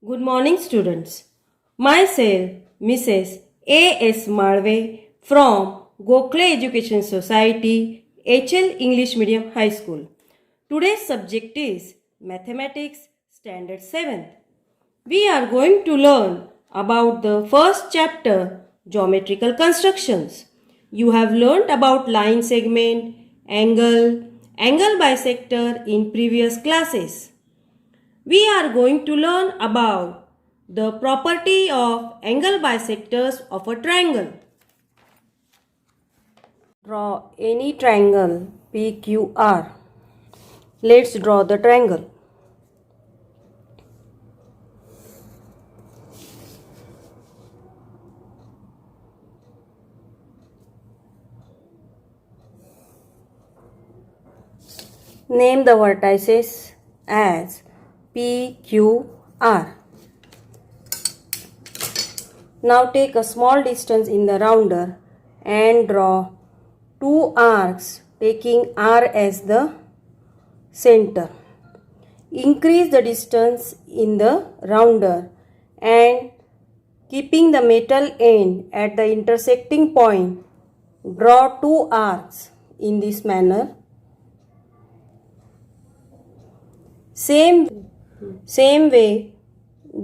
Good morning, students. Myself, Mrs. A.S. Malve from Gokhale Education Society, HL English Medium High School. Today's subject is Mathematics Standard 7th. We are going to learn about the first chapter, Geometrical Constructions. You have learnt about line segment, angle bisector in previous classes. We are going to learn about the property of angle bisectors of a triangle. Draw any triangle PQR. Let's draw the triangle. Name the vertices as PQR. Now take a small distance in the rounder and draw two arcs taking R as the center. Increase the distance in the rounder and keeping the metal end at the intersecting point, draw two arcs in this manner. Same way,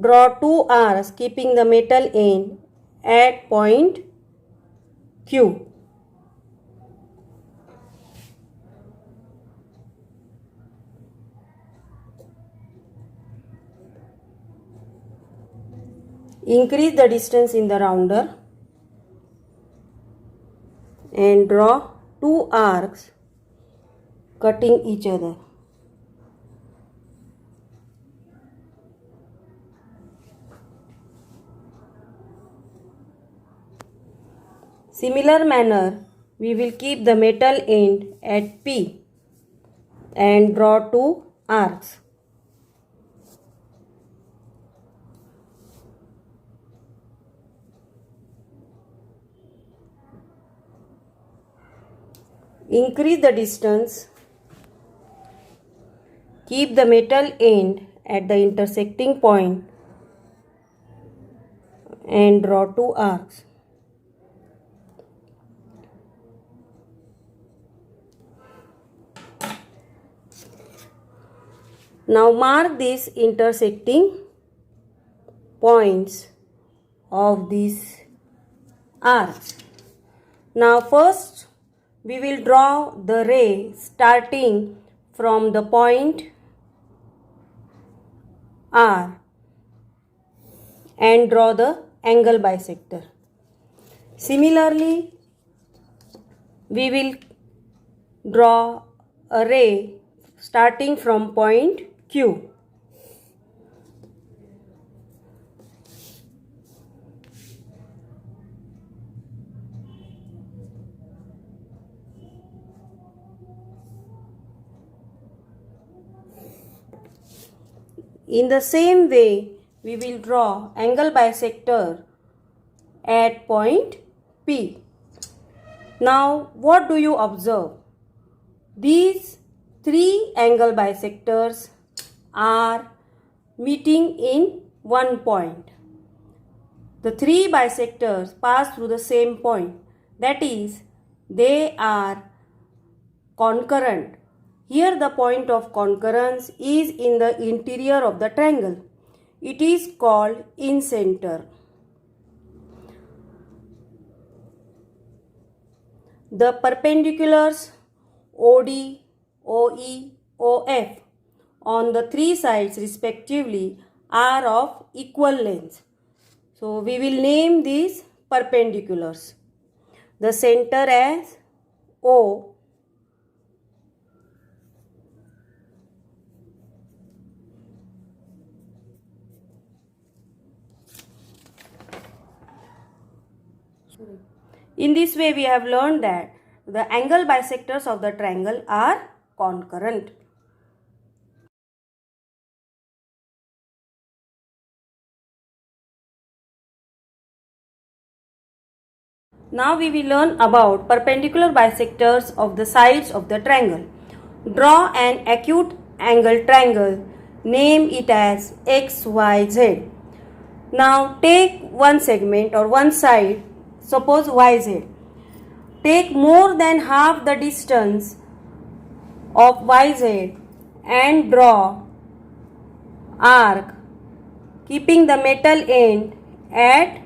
draw two arcs keeping the metal end at point Q. Increase the distance in the rounder and draw two arcs cutting each other. Similar manner, we will keep the metal end at P and draw two arcs. Increase the distance, keep the metal end at the intersecting point and draw two arcs. Now mark these intersecting points of these arcs. Now first we will draw the ray starting from the point R and draw the angle bisector. Similarly, we will draw a ray starting from point Q. In the same way, we will draw angle bisector at point P. Now, what do you observe? These three angle bisectors are meeting in one point. The three bisectors pass through the same point. That is, they are concurrent. Here the point of concurrence is in the interior of the triangle. It is called incenter. The perpendiculars OD, OE, OF on the three sides respectively are of equal length. So we will name these perpendiculars. The center as O, in this way we have learned that the angle bisectors of the triangle are concurrent. Now we will learn about perpendicular bisectors of the sides of the triangle. Draw an acute angle triangle Name it as XYZ. Now take one segment or one side, suppose YZ. Take more than half the distance of YZ and draw arc keeping the metal end at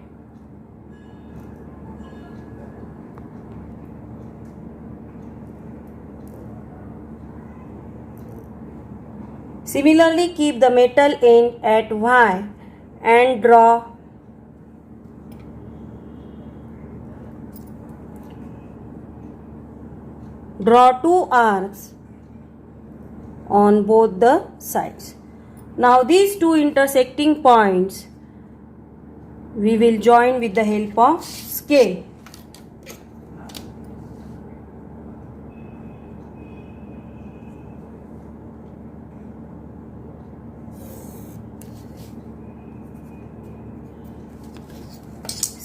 Similarly, keep the metal end at Y and draw two arcs on both the sides. Now these two intersecting points we will join with the help of scale.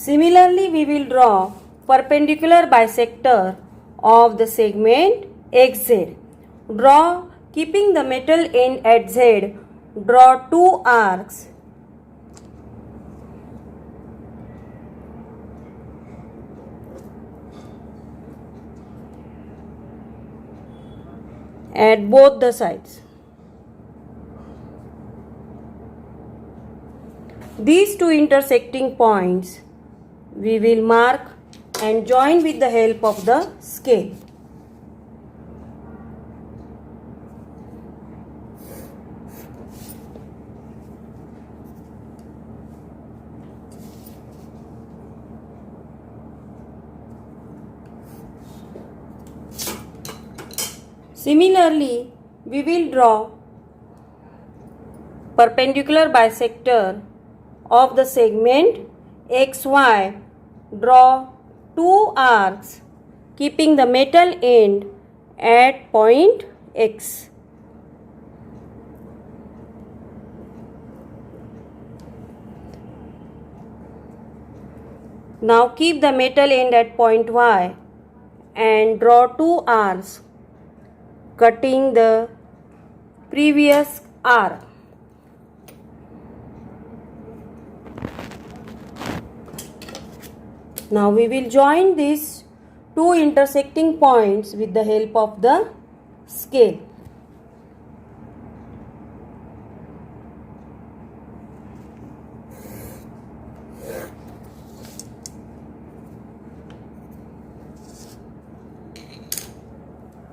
Similarly, we will draw perpendicular bisector of the segment XZ. Draw, keeping the metal end at Z, draw two arcs at both the sides. These two intersecting points we will mark and join with the help of the scale. Similarly, we will draw perpendicular bisector of the segment XY. Draw two arcs keeping the metal end at point X. Now keep the metal end at point Y and draw two arcs cutting the previous arc. Now we will join these two intersecting points with the help of the scale.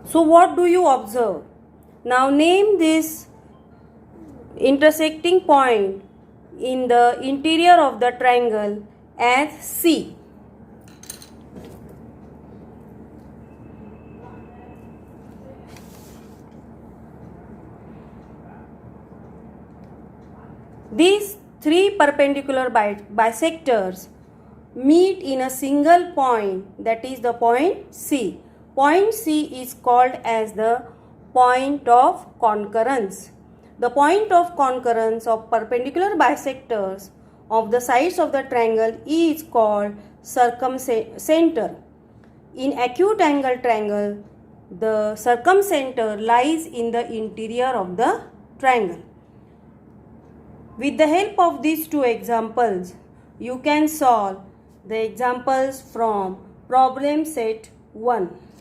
So what do you observe? Now name this intersecting point in the interior of the triangle as C. These three perpendicular bisectors meet in a single point, that is the point C. Point C is called as the point of concurrence. The point of concurrence of perpendicular bisectors of the sides of the triangle is called circumcenter. In acute angle triangle, the circumcenter lies in the interior of the triangle. With the help of these two examples, you can solve the examples from problem set 1.